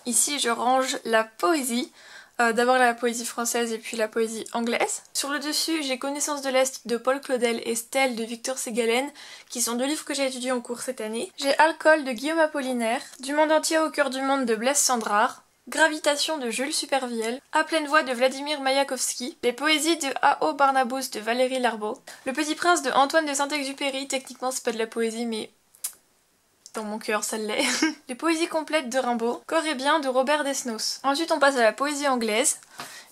Ici je range la poésie, d'abord la poésie française et puis la poésie anglaise. Sur le dessus j'ai Connaissance de l'Est de Paul Claudel et Stèle de Victor Ségalen, qui sont deux livres que j'ai étudiés en cours cette année. J'ai Alcool de Guillaume Apollinaire, Du monde entier au cœur du monde de Blaise Cendrars, Gravitation de Jules Supervielle, À pleine voix de Vladimir Mayakovsky, Les poésies de A.O. Barnabous de Valérie Larbaud, Le Petit Prince de Antoine de Saint-Exupéry, techniquement c'est pas de la poésie mais dans mon cœur ça l'est, Les poésies complètes de Rimbaud, Corps et bien de Robert Desnos. Ensuite on passe à la poésie anglaise.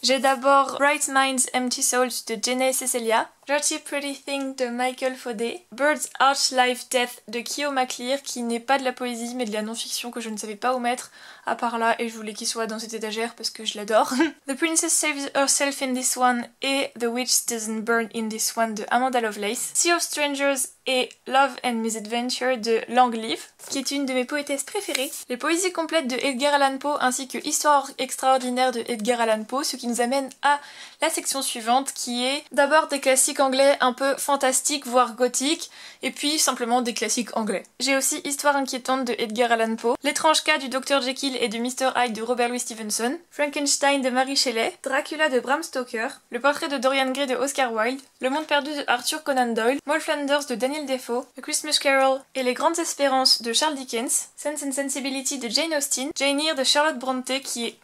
J'ai d'abord Bright Minds, Empty Souls de Janae Cecilia, Dirty Pretty Thing de Michael Fodé, Birds, Arch, Life, Death de Kyo McClear, qui n'est pas de la poésie mais de la non-fiction que je ne savais pas où mettre à part là, et je voulais qu'il soit dans cette étagère parce que je l'adore. The Princess Saves Herself in This One et The Witch Doesn't Burn in This One de Amanda Lovelace, Sea of Strangers et Love and Misadventure de Lang Live, qui est une de mes poétesses préférées, les poésies complètes de Edgar Allan Poe ainsi que Histoire extraordinaire de Edgar Allan Poe, ce qui nous amène à la section suivante qui est d'abord des classiques anglais un peu fantastiques voire gothiques et puis simplement des classiques anglais. J'ai aussi Histoire inquiétante de Edgar Allan Poe, L'étrange cas du Dr Jekyll et de Mr Hyde de Robert Louis Stevenson, Frankenstein de Mary Shelley, Dracula de Bram Stoker, Le portrait de Dorian Gray de Oscar Wilde, Le monde perdu de Arthur Conan Doyle, Moll Flanders de Daniel Defoe, A Christmas Carol et Les grandes espérances de Charles Dickens, Sense and Sensibility de Jane Austen, Jane Eyre de Charlotte Brontë qui est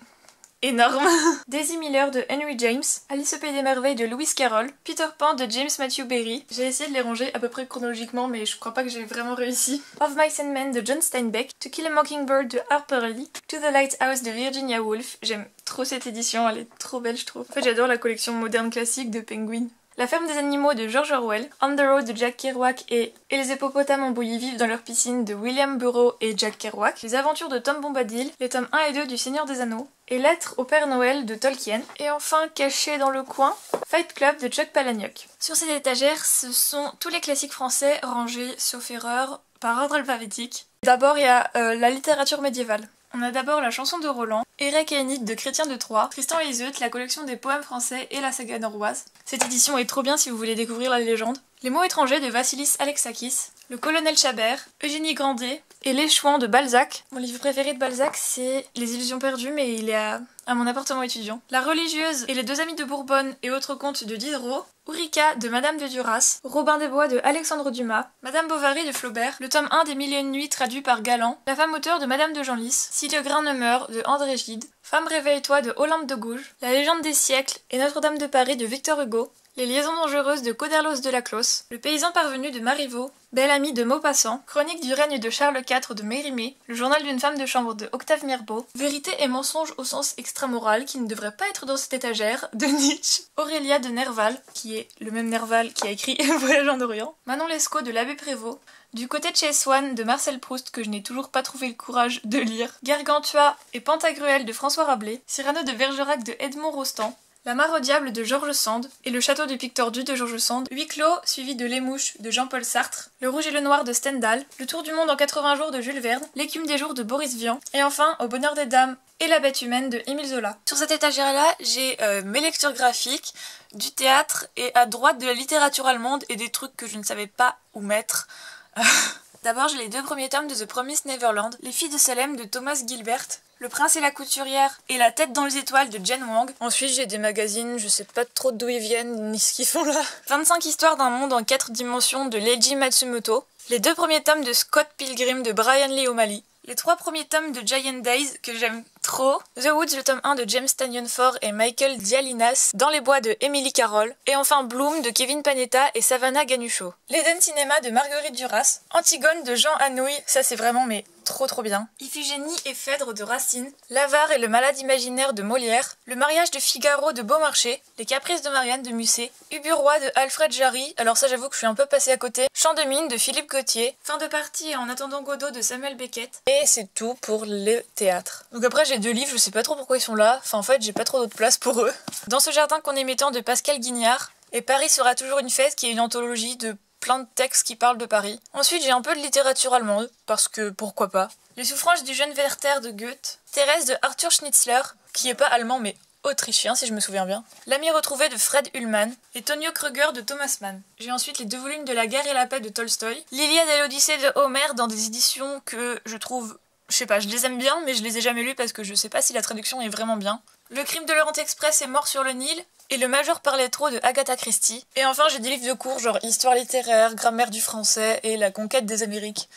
énorme, Daisy Miller de Henry James, Alice au pays des merveilles de Lewis Carroll, Peter Pan de James Matthew Berry. J'ai essayé de les ranger à peu près chronologiquement mais je crois pas que j'ai vraiment réussi. Of Mice and Men de John Steinbeck, To Kill a Mockingbird de Harper Lee, To the Lighthouse de Virginia Woolf. J'aime trop cette édition, elle est trop belle je trouve. En fait j'adore la collection moderne classique de Penguin. La ferme des animaux de George Orwell, On the Road de Jack Kerouac et Les hippopotames en bouillie vivent dans leur piscine de William Burroughs et Jack Kerouac, Les aventures de Tom Bombadil, les tomes 1 et 2 du Seigneur des Anneaux, et Lettres au Père Noël de Tolkien, et enfin caché dans le coin, Fight Club de Chuck Palahniuk. Sur cette étagère, ce sont tous les classiques français rangés, sauf erreur, par ordre alphabétique. D'abord il y a la littérature médiévale. On a d'abord la chanson de Roland, Érec et Enid de Chrétien de Troyes, Tristan et Iseut, la collection des poèmes français et la saga norroise. Cette édition est trop bien si vous voulez découvrir la légende. Les mots étrangers de Vassilis Alexakis, Le colonel Chabert, Eugénie Grandet et Les Chouans de Balzac. Mon livre préféré de Balzac c'est Les illusions perdues mais il est à mon appartement étudiant. La religieuse et les deux amis de Bourbonne et autres contes de Diderot, Ourika de Madame de Duras, Robin des Bois de Alexandre Dumas, Madame Bovary de Flaubert, le tome 1 des Mille et une nuits traduit par Galland, La femme auteur de Madame de Genlis, Si le grain ne meurt de André Gide, Femme réveille-toi de Olympe de Gouges, La légende des siècles et Notre-Dame de Paris de Victor Hugo, Les liaisons dangereuses de Coderlos de Laclos, Le paysan parvenu de Marivaux, Belle amie de Maupassant, Chronique du règne de Charles IV de Mérimée, Le journal d'une femme de chambre de Octave Mirbeau, Vérité et mensonge au sens extramoral qui ne devrait pas être dans cette étagère de Nietzsche, Aurélia de Nerval, qui est le même Nerval qui a écrit Voyage en Orient, Manon Lescaut de l'abbé Prévost, Du côté de chez Swann de Marcel Proust que je n'ai toujours pas trouvé le courage de lire, Gargantua et Pantagruel de François Rabelais, Cyrano de Bergerac de Edmond Rostand, La mare au diable de Georges Sand et Le château du Pictordu de Georges Sand, Huis clos suivi de Les mouches de Jean-Paul Sartre, Le rouge et le noir de Stendhal, Le tour du monde en 80 jours de Jules Verne, L'écume des jours de Boris Vian, et enfin Au bonheur des dames et La bête humaine de Émile Zola. Sur cette étagère-là, j'ai mes lectures graphiques, du théâtre et à droite de la littérature allemande et des trucs que je ne savais pas où mettre. D'abord j'ai les deux premiers tomes de The Promised Neverland, Les filles de Salem de Thomas Gilbert, Le prince et la couturière et La tête dans les étoiles de Jen Wang. Ensuite j'ai des magazines, je sais pas trop d'où ils viennent ni ce qu'ils font là. 25 histoires d'un monde en 4 dimensions de Leiji Matsumoto, les deux premiers tomes de Scott Pilgrim de Brian Lee O'Malley, les trois premiers tomes de Giant Days que j'aime trop, The Woods, le tome 1 de James Tanyon Ford et Michael Dialinas, Dans les bois de Emily Carroll, et enfin Bloom de Kevin Panetta et Savannah Ganucheau. L'Eden Cinema de Marguerite Duras, Antigone de Jean Anouilh, ça c'est vraiment mais trop bien. Iphigénie et Phèdre de Racine, L'avare et le malade imaginaire de Molière, Le mariage de Figaro de Beaumarchais, Les caprices de Marianne de Musset, Ubu-Roi de Alfred Jarry, alors ça j'avoue que je suis un peu passée à côté, Chant de mine de Philippe Gautier, Fin de partie et En attendant Godot de Samuel Beckett, et c'est tout pour le théâtre. Donc après j'ai 2 livres, je sais pas trop pourquoi ils sont là, enfin en fait j'ai pas trop d'autre place pour eux. Dans ce jardin qu'on aimait tant de Pascal Guignard, et Paris sera toujours une fête, qui est une anthologie de plein de textes qui parlent de Paris. Ensuite j'ai un peu de littérature allemande, parce que pourquoi pas. Les souffrances du jeune Werther de Goethe, Thérèse de Arthur Schnitzler, qui est pas allemand mais autrichien si je me souviens bien, L'ami retrouvé de Fred Ullmann et Tonio Krüger de Thomas Mann. J'ai ensuite les 2 volumes de La guerre et la paix de Tolstoï, L'Iliade et l'Odyssée de Homère dans des éditions que je trouve, je sais pas, je les aime bien mais je les ai jamais lues parce que je sais pas si la traduction est vraiment bien. Le crime de l'Orient Express et Mort sur le Nil, et Le Major parlait trop de Agatha Christie. Et enfin j'ai des livres de cours genre Histoire littéraire, Grammaire du français et La conquête des Amériques.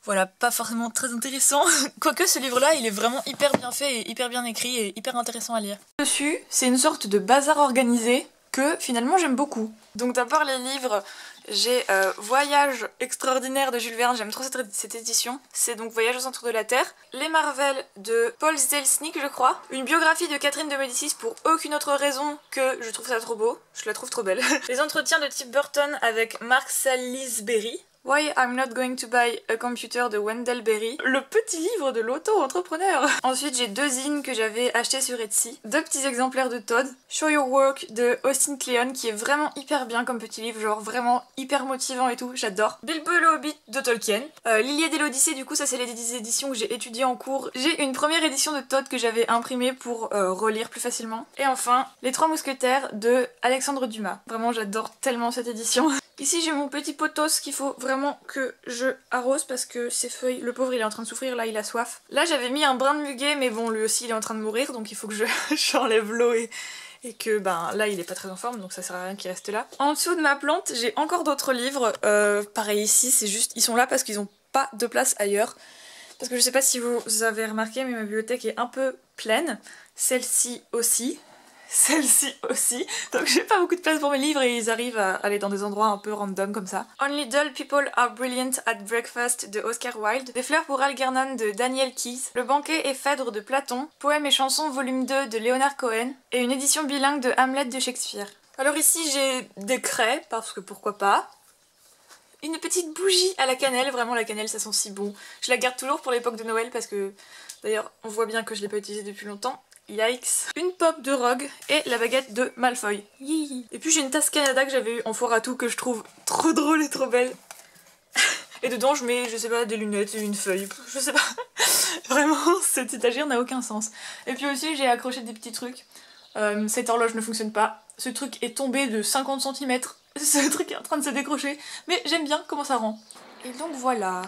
Voilà, pas forcément très intéressant, quoique ce livre-là, il est vraiment hyper bien fait et hyper bien écrit et hyper intéressant à lire. Dessus, c'est une sorte de bazar organisé que finalement j'aime beaucoup. Donc d'abord les livres, j'ai Voyage extraordinaire de Jules Verne, j'aime trop cette édition. C'est donc Voyage au centre de la Terre. Les Marvel de Paul Selznick je crois. Une biographie de Catherine de Médicis pour aucune autre raison que je trouve ça trop beau. Je la trouve trop belle. Les entretiens de Tim Burton avec Mark Salisbury. Why I'm Not Going to Buy a Computer de Wendell Berry, le petit livre de l'auto-entrepreneur. Ensuite j'ai 2 zines que j'avais achetées sur Etsy, 2 petits exemplaires de Todd, Show Your Work de Austin Kleon qui est vraiment hyper bien comme petit livre, genre vraiment hyper motivant et tout, j'adore. Bilbo et le Hobbit de Tolkien, L'Iliade et l'Odyssée, du coup ça c'est les éditions que j'ai étudiées en cours. J'ai une première édition de Todd que j'avais imprimée pour relire plus facilement. Et enfin Les Trois Mousquetaires de Alexandre Dumas, vraiment j'adore tellement cette édition. Ici j'ai mon petit potos qu'il faut vraiment que je arrose parce que ses feuilles, le pauvre il est en train de souffrir, là il a soif. Là j'avais mis un brin de muguet mais bon lui aussi il est en train de mourir donc il faut que j'enlève l'eau et que ben là il est pas très en forme donc ça sert à rien qu'il reste là. En dessous de ma plante j'ai encore d'autres livres, pareil ici c'est juste, ils sont là parce qu'ils ont pas de place ailleurs. Parce que je sais pas si vous avez remarqué mais ma bibliothèque est un peu pleine, celle-ci aussi. Donc j'ai pas beaucoup de place pour mes livres et ils arrivent à aller dans des endroits un peu random comme ça. Only Dull People Are Brilliant at Breakfast de Oscar Wilde, Des fleurs pour Algernon de Daniel Keyes, Le banquet et Phèdre de Platon, Poèmes et chansons volume 2 de Leonard Cohen et une édition bilingue de Hamlet de Shakespeare. Alors ici j'ai des craies parce que pourquoi pas. Une petite bougie à la cannelle, vraiment la cannelle ça sent si bon. Je la garde toujours pour l'époque de Noël parce que d'ailleurs on voit bien que je l'ai pas utilisée depuis longtemps. Yikes. Une pop de Rogue et la baguette de Malfoy. Yee. Et puis j'ai une tasse Canada que j'avais eue en foire à tout que je trouve trop drôle et trop belle. Et dedans je mets, je sais pas, des lunettes et une feuille. Je sais pas. Vraiment, cette étagère n'a aucun sens. Et puis aussi j'ai accroché des petits trucs. Cette horloge ne fonctionne pas. Ce truc est tombé de 50 cm. Ce truc est en train de se décrocher. Mais j'aime bien comment ça rend. Et donc voilà.